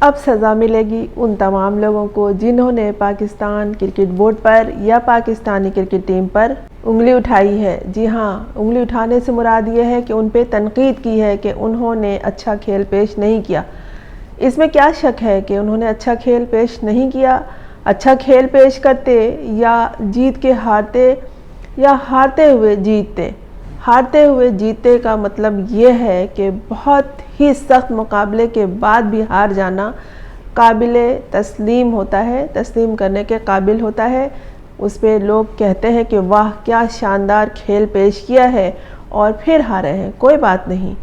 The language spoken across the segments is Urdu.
اب سزا ملے گی ان تمام لوگوں کو جنہوں نے پاکستان کرکٹ بورڈ پر یا پاکستانی کرکٹ ٹیم پر انگلی اٹھائی ہے۔ جی ہاں، انگلی اٹھانے سے مراد یہ ہے کہ ان پہ تنقید کی ہے کہ انہوں نے اچھا کھیل پیش نہیں کیا۔ اس میں کیا شک ہے کہ انہوں نے اچھا کھیل پیش نہیں کیا؟ اچھا کھیل پیش کرتے یا جیت کے ہارتے یا ہارتے ہوئے جیتتے۔ ہارتے ہوئے جیتتے کا مطلب یہ ہے کہ بہت ہی سخت مقابلے کے بعد بھی ہار جانا قابل تسلیم ہوتا ہے، تسلیم کرنے کے قابل ہوتا ہے۔ اس پہ لوگ کہتے ہیں کہ واہ کیا شاندار کھیل پیش کیا ہے، اور پھر ہارے ہیں کوئی بات نہیں۔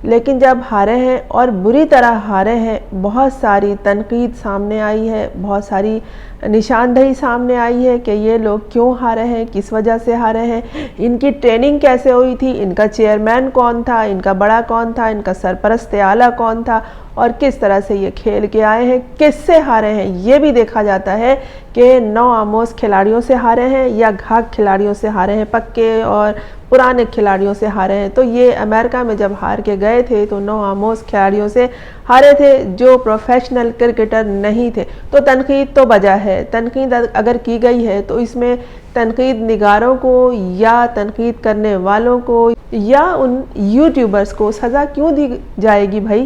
لیکن جب ہارے ہیں اور بری طرح ہارے ہیں، بہت ساری تنقید سامنے آئی ہے، بہت ساری نشاندہی سامنے آئی ہے کہ یہ لوگ کیوں ہارے ہیں، کس وجہ سے ہارے ہیں، ان کی ٹریننگ کیسے ہوئی تھی، ان کا چیئرمین کون تھا، ان کا بڑا کون تھا، ان کا سرپرست اعلیٰ کون تھا، اور کس طرح سے یہ کھیل کے آئے ہیں، کس سے ہارے ہیں۔ یہ بھی دیکھا جاتا ہے کہ نو آموز کھلاڑیوں سے ہارے ہیں یا گھاگ کھلاڑیوں سے ہارے ہیں، پکے اور پرانے کھلاڑیوں سے ہارے ہیں۔ تو یہ امریکہ میں جب ہار کے گئے تھے تو نو آموز کھلاڑیوں سے ہارے تھے جو پروفیشنل کرکٹر نہیں تھے۔ تو تنقید تو بجا ہے، تنقید اگر کی گئی ہے تو اس میں تنقید نگاروں کو یا تنقید کرنے والوں کو یا ان یوٹیوبرز کو سزا کیوں دی جائے گی بھائی؟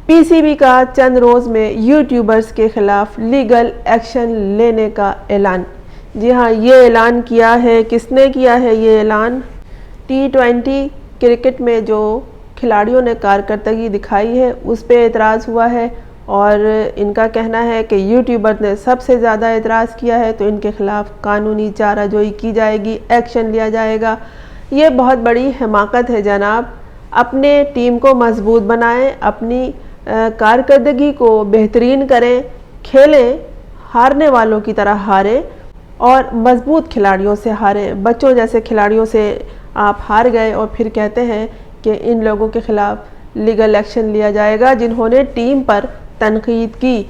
پی سی بی کا چند روز میں یوٹیوبرز کے خلاف لیگل ایکشن لینے کا اعلان۔ جی ہاں، یہ اعلان کیا ہے، کس نے کیا ہے یہ اعلان؟ T20 کرکٹ میں جو کھلاڑیوں نے کارکردگی دکھائی ہے اس پہ اعتراض ہوا ہے، اور ان کا کہنا ہے کہ یوٹیوبر نے سب سے زیادہ اعتراض کیا ہے، تو ان کے خلاف قانونی چارہ جوئی کی جائے گی، ایکشن لیا جائے گا۔ یہ بہت بڑی حماقت ہے جناب۔ اپنے ٹیم کو مضبوط بنائیں، اپنی کارکردگی کو بہترین کریں، کھیلیں، ہارنے والوں کی طرح ہاریں اور مضبوط کھلاڑیوں سے ہاریں۔ بچوں جیسے کھلاڑیوں سے آپ ہار گئے اور پھر کہتے ہیں کہ ان لوگوں کے خلاف لیگل ایکشن لیا جائے گا جنہوں نے ٹیم پر تنقید کی۔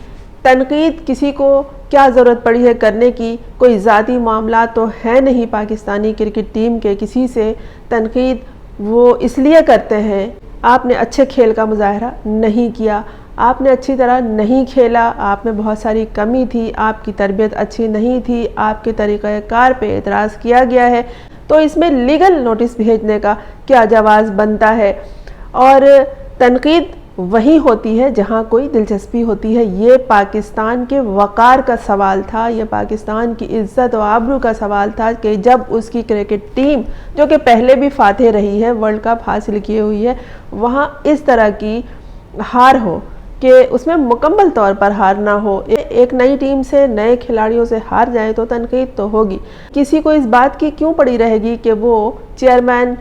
تنقید کسی کو کیا ضرورت پڑی ہے کرنے کی؟ کوئی ذاتی معاملات تو ہے نہیں پاکستانی کرکٹ ٹیم کے کسی سے۔ تنقید وہ اس لیے کرتے ہیں، آپ نے اچھے کھیل کا مظاہرہ نہیں کیا، آپ نے اچھی طرح نہیں کھیلا، آپ میں بہت ساری کمی تھی، آپ کی تربیت اچھی نہیں تھی، آپ کے طریقہ کار پہ اعتراض کیا گیا ہے، تو اس میں لیگل نوٹس بھیجنے کا کیا جواز بنتا ہے؟ اور تنقید وہی ہوتی ہے جہاں کوئی دلچسپی ہوتی ہے۔ یہ پاکستان کے وقار کا سوال تھا، یہ پاکستان کی عزت و آبرو کا سوال تھا کہ جب اس کی کرکٹ ٹیم جو کہ پہلے بھی فاتح رہی ہے، ورلڈ کپ حاصل کی ہوئی ہے، وہاں اس طرح کی ہار ہو کہ اس میں مکمل طور پر ہار نہ ہو۔ ایک نئی ٹیم سے، نئے کھلاڑیوں سے ہار جائے تو تنقید تو ہوگی۔ کسی کو اس بات کی کیوں پڑی رہے گی کہ وہ چیئرمین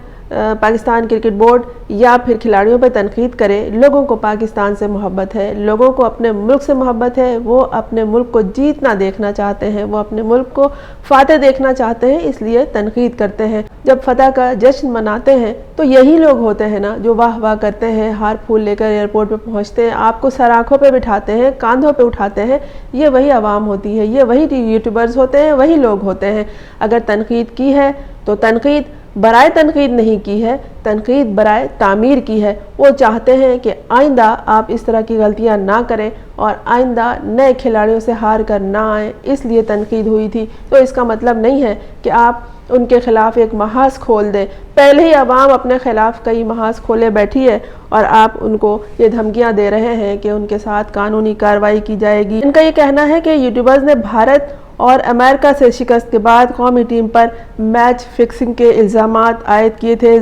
پاکستان کرکٹ بورڈ یا پھر کھلاڑیوں پہ تنقید کرے؟ لوگوں کو پاکستان سے محبت ہے، لوگوں کو اپنے ملک سے محبت ہے، وہ اپنے ملک کو جیتنا دیکھنا چاہتے ہیں، وہ اپنے ملک کو فاتح دیکھنا چاہتے ہیں، اس لیے تنقید کرتے ہیں۔ جب فتح کا جشن مناتے ہیں تو یہی لوگ ہوتے ہیں نا جو واہ واہ کرتے ہیں، ہار پھول لے کر ایئرپورٹ پہ پہنچتے ہیں، آپ کو سر آنکھوں پہ بٹھاتے ہیں، کاندھوں پہ اٹھاتے ہیں۔ یہ وہی عوام ہوتی ہے، یہ وہی یوٹیوبرز ہوتے ہیں، وہی لوگ ہوتے ہیں۔ اگر تنقید کی ہے تو تنقید برائے تنقید نہیں کی ہے، تنقید برائے تعمیر کی ہے۔ وہ چاہتے ہیں کہ آئندہ آپ اس طرح کی غلطیاں نہ کریں اور آئندہ نئے کھلاڑیوں سے ہار کر نہ آئیں، اس لیے تنقید ہوئی تھی۔ تو اس کا مطلب نہیں ہے کہ آپ ان کے خلاف ایک محاذ کھول دیں۔ پہلے ہی عوام اپنے خلاف کئی محاذ کھولے بیٹھی ہے اور آپ ان کو یہ دھمکیاں دے رہے ہیں کہ ان کے ساتھ قانونی کارروائی کی جائے گی۔ ان کا یہ کہنا ہے کہ یوٹیوبرز نے بھارت اور امریکہ سے شکست کے بعد قومی ٹیم پر میچ فکسنگ کے الزامات عائد کیے تھے،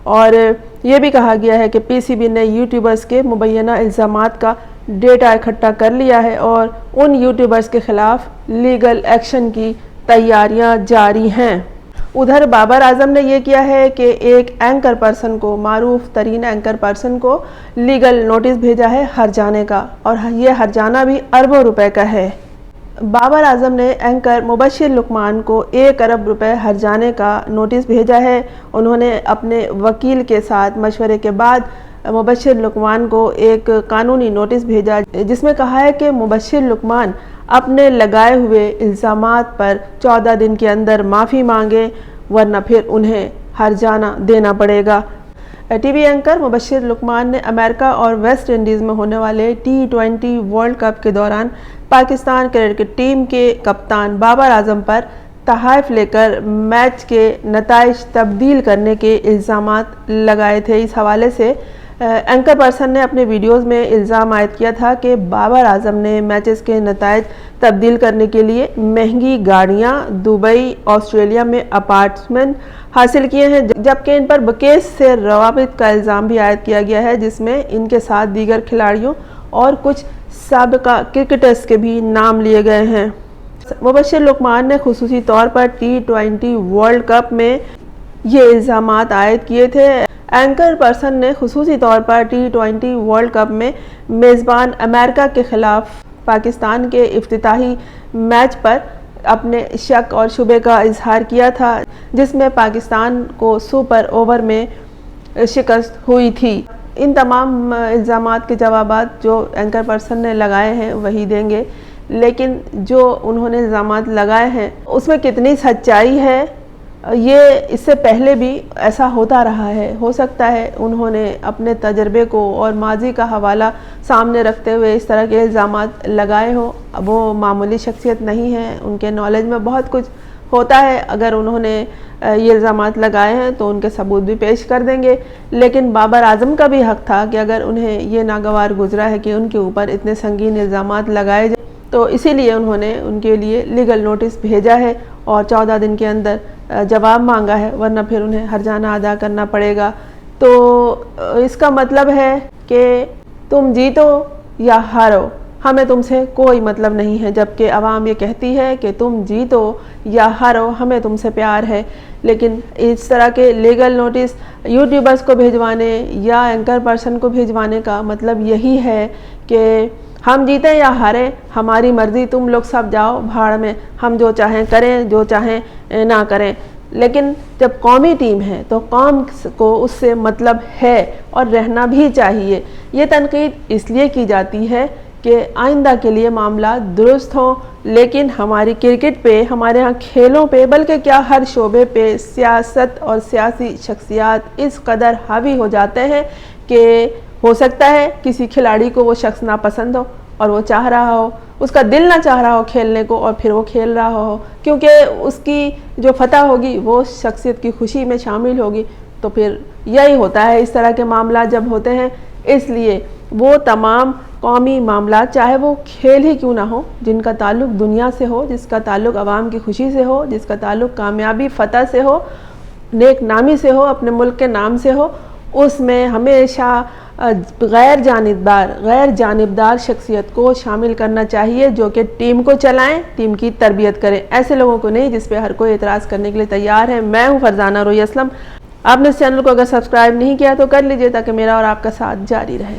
اور یہ بھی کہا گیا ہے کہ پی سی بی نے یوٹیوبرز کے مبینہ الزامات کا ڈیٹا اکٹھا کر لیا ہے اور ان یوٹیوبرز کے خلاف لیگل ایکشن کی تیاریاں جاری ہیں۔ ادھر بابر اعظم نے یہ کیا ہے کہ ایک اینکر پرسن کو، معروف ترین اینکر پرسن کو لیگل نوٹس بھیجا ہے ہرجانے کا، اور یہ ہرجانہ بھی اربوں روپے کا ہے۔ بابر اعظم نے اینکر مبشر لقمان کو 1 ارب روپے ہرجانے کا نوٹس بھیجا ہے۔ انہوں نے اپنے وکیل کے ساتھ مشورے کے بعد مبشر لقمان کو ایک قانونی نوٹس بھیجا جس میں کہا ہے کہ مبشر لقمان اپنے لگائے ہوئے الزامات پر 14 دن کے اندر معافی مانگے، ورنہ پھر انہیں ہرجانہ دینا پڑے گا۔ ٹی وی اینکر مبشر لقمان نے امریکہ اور ویسٹ انڈیز میں ہونے والے T20 ورلڈ کپ کے دوران پاکستان کرکٹ ٹیم کے کپتان بابر اعظم پر تحائف لے کر میچ کے نتائج تبدیل کرنے کے الزامات لگائے تھے۔ اس حوالے سے اینکر پرسن نے اپنے ویڈیوز میں الزام عائد کیا تھا کہ بابر اعظم نے میچز کے نتائج تبدیل کرنے کے لیے مہنگی گاڑیاں، دبئی، آسٹریلیا میں اپارٹمنٹ حاصل کیے ہیں، جبکہ ان پر بکیس سے روابط کا الزام بھی عائد کیا گیا ہے، جس میں ان کے ساتھ دیگر کھلاڑیوں اور کچھ سابقہ کرکٹرز کے بھی نام لیے گئے ہیں۔ مبشر لقمان نے خصوصی طور پر T20 ورلڈ کپ میں یہ الزامات عائد کیے تھے۔ اینکر پرسن نے خصوصی طور پر T20 ورلڈ کپ میں میزبان امریکہ کے خلاف پاکستان کے افتتاحی میچ پر اپنے شک اور شبے کا اظہار کیا تھا، جس میں پاکستان کو سپر اوور میں شکست ہوئی تھی۔ ان تمام الزامات کے جوابات جو اینکر پرسن نے لگائے ہیں وہی دیں گے، لیکن جو انہوں نے الزامات لگائے ہیں اس میں کتنی سچائی ہے، یہ اس سے پہلے بھی ایسا ہوتا رہا ہے۔ ہو سکتا ہے انہوں نے اپنے تجربے کو اور ماضی کا حوالہ سامنے رکھتے ہوئے اس طرح کے الزامات لگائے ہوں۔ اب وہ معمولی شخصیت نہیں ہے، ان کے نالج میں بہت کچھ ہوتا ہے۔ اگر انہوں نے یہ الزامات لگائے ہیں تو ان کے ثبوت بھی پیش کر دیں گے، لیکن بابر اعظم کا بھی حق تھا کہ اگر انہیں یہ ناگوار گزرا ہے کہ ان کے اوپر اتنے سنگین الزامات لگائے جائیں تو اسی لیے انہوں نے ان کے لیے لیگل نوٹس بھیجا ہے اور 14 دن کے اندر جواب مانگا ہے، ورنہ پھر انہیں ہرجانہ ادا کرنا پڑے گا۔ تو اس کا مطلب ہے کہ تم جیتو یا ہارو، ہمیں تم سے کوئی مطلب نہیں ہے، جبکہ عوام یہ کہتی ہے کہ تم جیتو یا ہارو ہمیں تم سے پیار ہے۔ لیکن اس طرح کے لیگل نوٹس یوٹیوبرز کو بھیجوانے یا اینکر پرسن کو بھیجوانے کا مطلب یہی ہے کہ ہم جیتیں یا ہاریں ہماری مرضی، تم لوگ سب جاؤ بھاڑ میں، ہم جو چاہیں کریں جو چاہیں نہ کریں۔ لیکن جب قومی ٹیم ہے تو قوم کو اس سے مطلب ہے اور رہنا بھی چاہیے۔ یہ تنقید اس لیے کی جاتی ہے کہ آئندہ کے لیے معاملات درست ہوں، لیکن ہماری کرکٹ پہ، ہمارے ہاں کھیلوں پہ، بلکہ کیا ہر شعبے پہ سیاست اور سیاسی شخصیات اس قدر حاوی ہو جاتے ہیں کہ ہو سکتا ہے کسی کھلاڑی کو وہ شخص ناپسند ہو اور وہ چاہ رہا ہو، اس کا دل نہ چاہ رہا ہو کھیلنے کو اور پھر وہ کھیل رہا ہو، کیونکہ اس کی جو فتح ہوگی وہ شخصیت کی خوشی میں شامل ہوگی۔ تو پھر یہی ہوتا ہے اس طرح کے معاملات جب ہوتے ہیں۔ اس لیے وہ تمام قومی معاملات، چاہے وہ کھیل ہی کیوں نہ ہو، جن کا تعلق دنیا سے ہو، جس کا تعلق عوام کی خوشی سے ہو، جس کا تعلق کامیابی فتح سے ہو، نیک نامی سے ہو، اپنے ملک کے نام سے ہو، اس میں ہمیشہ غیر جانبدار شخصیت کو شامل کرنا چاہیے، جو کہ ٹیم کو چلائیں، ٹیم کی تربیت کریں، ایسے لوگوں کو نہیں جس پہ ہر کوئی اعتراض کرنے کے لیے تیار ہے۔ میں ہوں فرزانہ روئی اسلم۔ آپ نے اس چینل کو اگر سبسکرائب نہیں کیا تو کر لیجئے تاکہ میرا اور آپ کا ساتھ جاری رہے۔